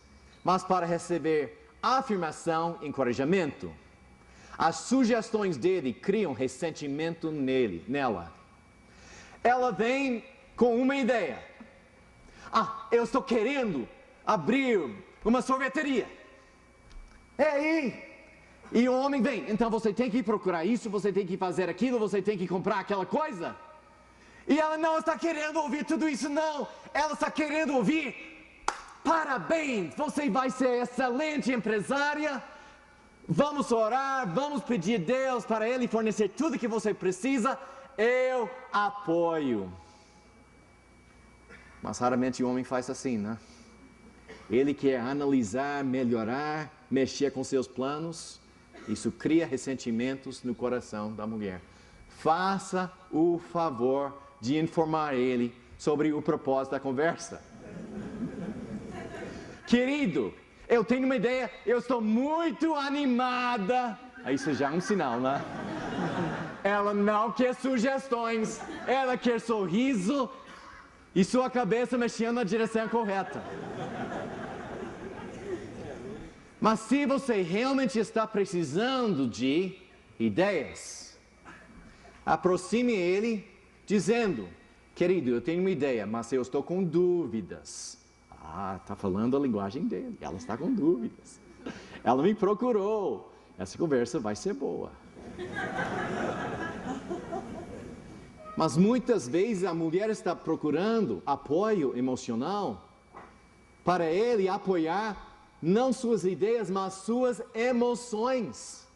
mas para receber afirmação e encorajamento, as sugestões dele criam ressentimento nela. Ela vem com uma ideia. Eu estou querendo abrir uma sorveteria. E o homem vem, então você tem que procurar isso, você tem que fazer aquilo, você tem que comprar aquela coisa. E ela não está querendo ouvir tudo isso, não. Ela está querendo ouvir: parabéns, você vai ser excelente empresária. Vamos orar, vamos pedir a Deus para Ele fornecer tudo que você precisa. Eu apoio. Mas raramente o homem faz assim, né? Ele quer analisar, melhorar, mexer com seus planos. Isso cria ressentimentos no coração da mulher. Faça o favor de informar ele sobre o propósito da conversa. Querido, eu tenho uma ideia, eu estou muito animada. Isso já é um sinal, né? Ela não quer sugestões, ela quer sorriso e sua cabeça mexendo na direção correta. Mas se você realmente está precisando de ideias, aproxime ele dizendo: querido, eu tenho uma ideia, mas eu estou com dúvidas. Está falando a linguagem dele, ela está com dúvidas. Ela me procurou, essa conversa vai ser boa. Mas muitas vezes a mulher está procurando apoio emocional para ele apoiar não suas ideias, mas suas emoções.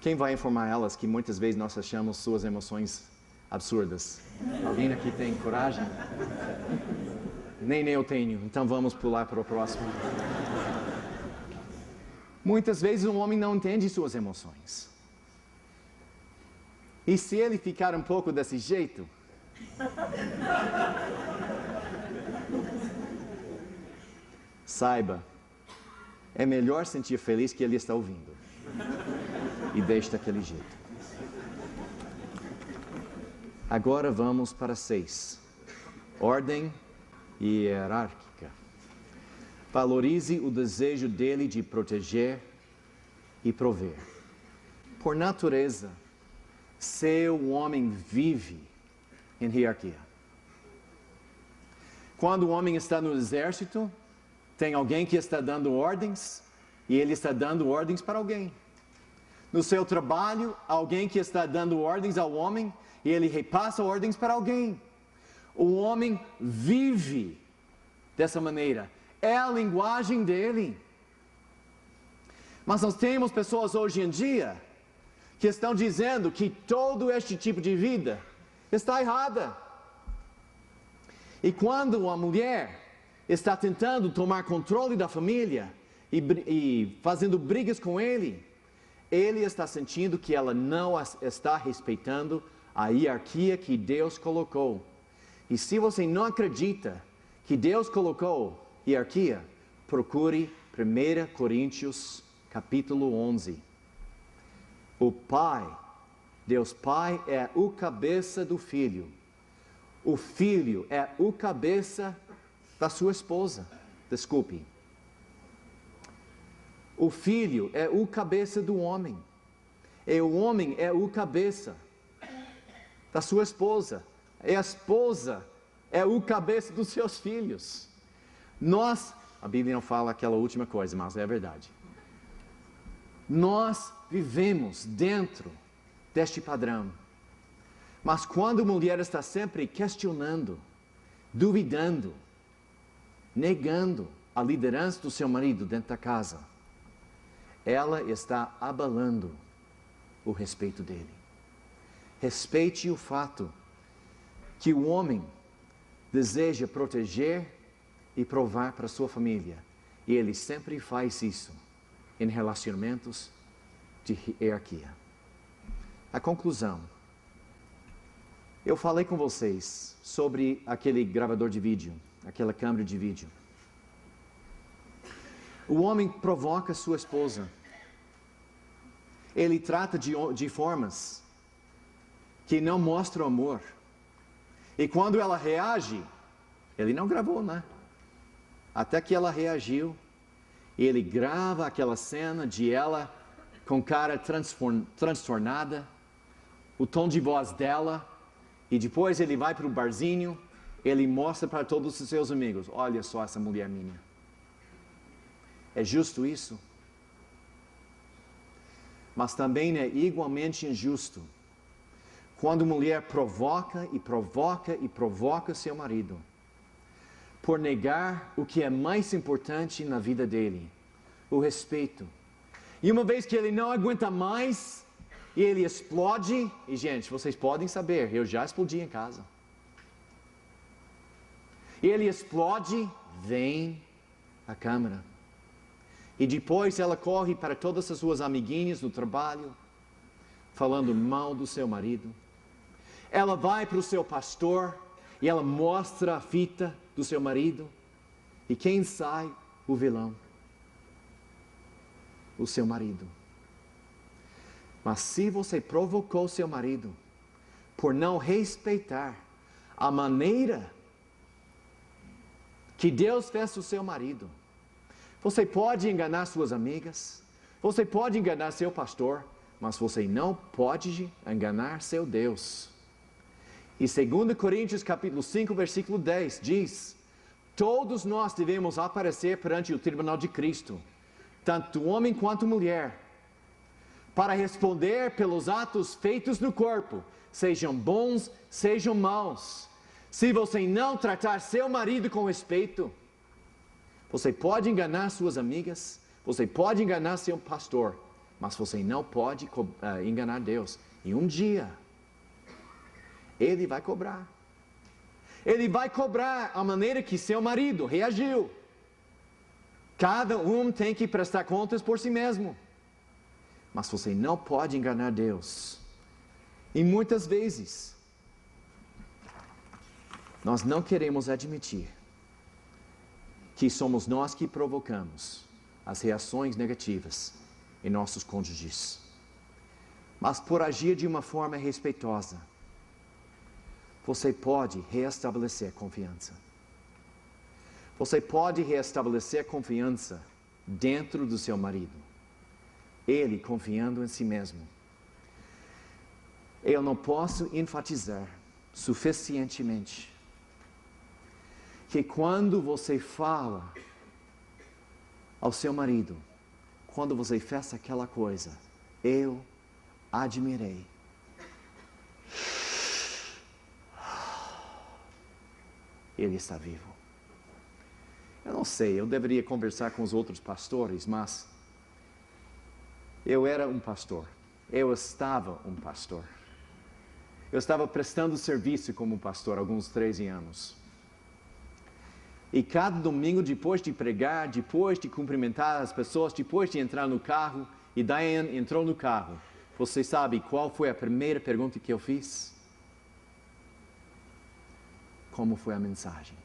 Quem vai informar elas que muitas vezes nós achamos suas emoções absurdas? Alguém aqui tem coragem? Nem eu tenho, então vamos pular para o próximo. Muitas vezes um homem não entende suas emoções. E se ele ficar um pouco desse jeito, saiba, é melhor sentir feliz que ele está ouvindo. E deixe daquele jeito. Agora vamos para 6. Ordem hierárquica. Valorize o desejo dele de proteger e prover. Por natureza, seu homem vive em hierarquia. Quando o homem está no exército, tem alguém que está dando ordens e ele está dando ordens para alguém. No seu trabalho, alguém que está dando ordens ao homem e ele repassa ordens para alguém. O homem vive dessa maneira. É a linguagem dele. Mas nós temos pessoas hoje em dia que estão dizendo que todo este tipo de vida está errada. E quando a mulher está tentando tomar controle da família e fazendo brigas com ele está sentindo que ela não está respeitando a hierarquia que Deus colocou. E se você não acredita que Deus colocou hierarquia, procure 1 Coríntios capítulo 11. O Pai, Deus Pai é o cabeça do Filho. O Filho é o cabeça da sua esposa. Desculpe. O Filho é o cabeça do homem. E o homem é o cabeça da sua esposa. E a esposa é o cabeça dos seus filhos. A Bíblia não fala aquela última coisa, mas é verdade. Nós vivemos dentro deste padrão. Mas quando a mulher está sempre questionando, duvidando, negando a liderança do seu marido dentro da casa, ela está abalando o respeito dele. Respeite o fato que o homem deseja proteger e provar para sua família. E ele sempre faz isso em relacionamentos de hierarquia. A conclusão. Eu falei com vocês sobre aquele gravador de vídeo, aquela câmera de vídeo. O homem provoca sua esposa. Ele trata de formas que não mostram amor. E quando ela reage, ele não gravou, né? Até que ela reagiu, ele grava aquela cena de ela com cara transtornada, o tom de voz dela, e depois ele vai para o barzinho, ele mostra para todos os seus amigos, olha só essa mulher minha. É justo isso? Mas também é igualmente injusto quando a mulher provoca e provoca e provoca seu marido por negar o que é mais importante na vida dele, o respeito. E uma vez que ele não aguenta mais, e ele explode, e gente, vocês podem saber, eu já explodi em casa. E ele explode, vem a câmera. E depois ela corre para todas as suas amiguinhas no trabalho, falando mal do seu marido. Ela vai para o seu pastor e ela mostra a fita do seu marido. E quem sai? O vilão. O seu marido. Mas se você provocou seu marido por não respeitar a maneira que Deus fez o seu marido, você pode enganar suas amigas, você pode enganar seu pastor, mas você não pode enganar seu Deus. E 2 Coríntios capítulo 5, versículo 10 diz: todos nós devemos aparecer perante o tribunal de Cristo, tanto homem quanto mulher, para responder pelos atos feitos no corpo, sejam bons, sejam maus. Se você não tratar seu marido com respeito, você pode enganar suas amigas, você pode enganar seu pastor, mas você não pode enganar Deus. E um dia, Ele vai cobrar. Ele vai cobrar a maneira que seu marido reagiu. Cada um tem que prestar contas por si mesmo. Mas você não pode enganar Deus. E muitas vezes, nós não queremos admitir que somos nós que provocamos as reações negativas em nossos cônjuges. Mas por agir de uma forma respeitosa, você pode reestabelecer confiança. Você pode reestabelecer confiança dentro do seu marido. Ele confiando em si mesmo. Eu não posso enfatizar suficientemente que quando você fala ao seu marido, quando você fez aquela coisa, eu admirei. Ele está vivo. Eu não sei, eu deveria conversar com os outros pastores, mas eu era um pastor. Eu estava um pastor. Eu estava prestando serviço como pastor há alguns 13 anos. E cada domingo, depois de pregar, depois de cumprimentar as pessoas, depois de entrar no carro, e Diane entrou no carro, você sabe qual foi a primeira pergunta que eu fiz? como foi a mensagem.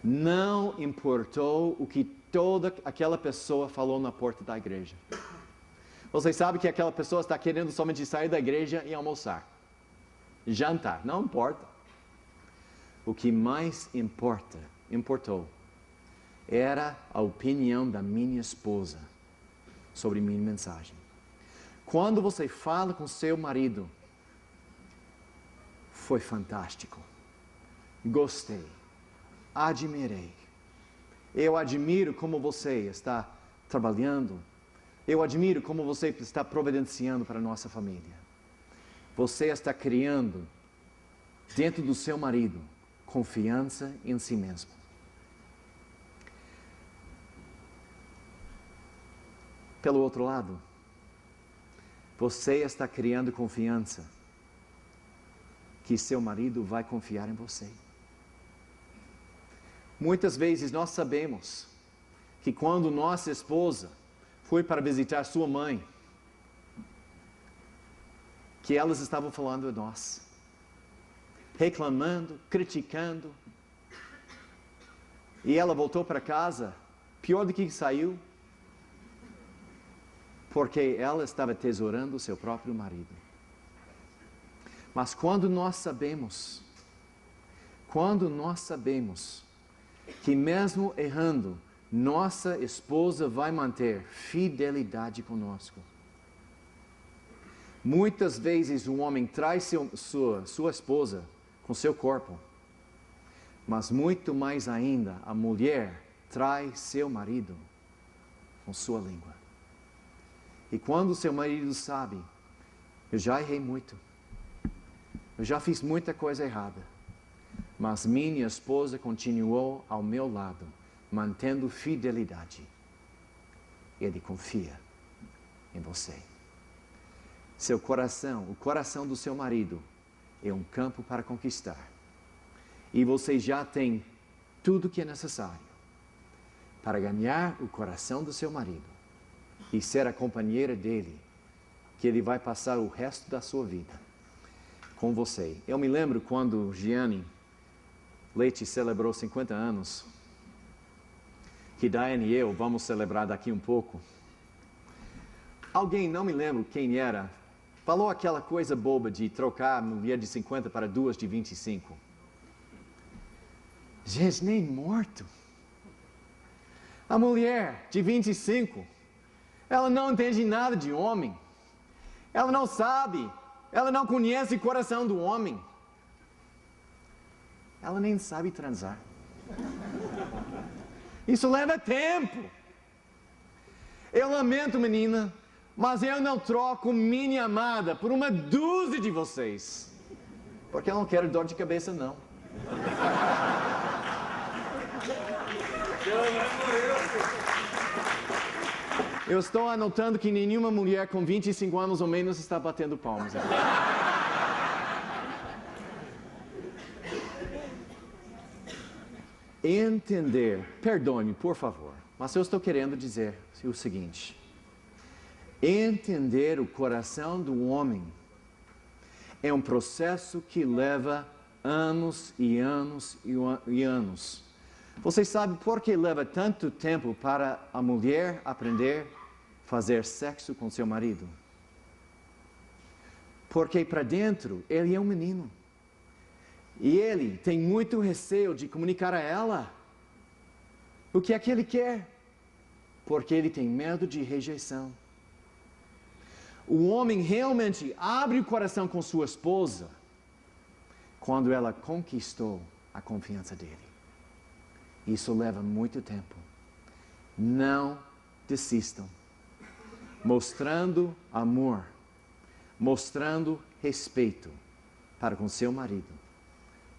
Não importou o que toda aquela pessoa falou na porta da igreja. Você sabe que aquela pessoa está querendo somente sair da igreja e almoçar. Jantar, não importa. O que mais importou, era a opinião da minha esposa sobre minha mensagem. Quando você fala com seu marido, foi fantástico. Gostei. Admirei. Eu admiro como você está trabalhando. Eu admiro como você está providenciando para a nossa família. Você está criando, dentro do seu marido, confiança em si mesmo. Pelo outro lado, você está criando confiança que seu marido vai confiar em você. Muitas vezes nós sabemos que quando nossa esposa foi para visitar sua mãe, que elas estavam falando de nós, reclamando, criticando, e ela voltou para casa pior do que saiu, porque ela estava tesourando o seu próprio marido. Mas quando nós sabemos que mesmo errando, nossa esposa vai manter fidelidade conosco. Muitas vezes um homem traz sua esposa com seu corpo, mas muito mais ainda a mulher trai seu marido com sua língua. E quando seu marido sabe, eu já errei muito, eu já fiz muita coisa errada, mas minha esposa continuou ao meu lado, mantendo fidelidade. Ele confia em você. Seu coração, o coração do seu marido, é um campo para conquistar. E você já tem tudo o que é necessário para ganhar o coração do seu marido e ser a companheira dele, que ele vai passar o resto da sua vida com você. Eu me lembro quando Gianni Leite celebrou 50 anos, que Diane e eu vamos celebrar daqui um pouco. Alguém, não me lembro quem era, falou aquela coisa boba de trocar a mulher de 50 para duas de 25. Gente, nem morto. A mulher de 25, ela não entende nada de homem. Ela não sabe, ela não conhece o coração do homem. Ela nem sabe transar. Isso leva tempo. Eu lamento, menina, mas eu não troco minha amada por uma dúzia de vocês. Porque eu não quero dor de cabeça, não. Eu estou anotando que nenhuma mulher com 25 anos ou menos está batendo palmas. Entender, perdoe-me, por favor, mas eu estou querendo dizer o seguinte: entender o coração do homem é um processo que leva anos e anos e anos. Vocês sabem por que leva tanto tempo para a mulher aprender a fazer sexo com seu marido? Porque para dentro ele é um menino. E ele tem muito receio de comunicar a ela o que é que ele quer, porque ele tem medo de rejeição. O homem realmente abre o coração com sua esposa quando ela conquistou a confiança dele. Isso leva muito tempo. Não desistam. Mostrando amor, mostrando respeito para com seu marido,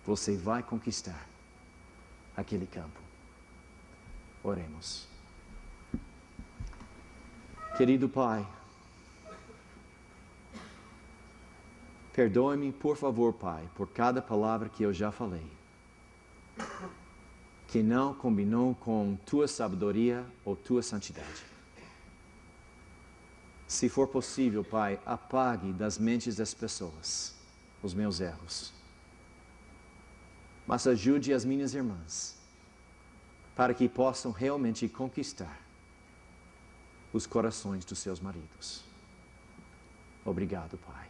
você vai conquistar aquele campo. Oremos. Querido Pai, perdoe-me, por favor, Pai, por cada palavra que eu já falei, que não combinou com tua sabedoria ou tua santidade. Se for possível, Pai, apague das mentes das pessoas os meus erros. mas ajude as minhas irmãs para que possam realmente conquistar os corações dos seus maridos. Obrigado, Pai.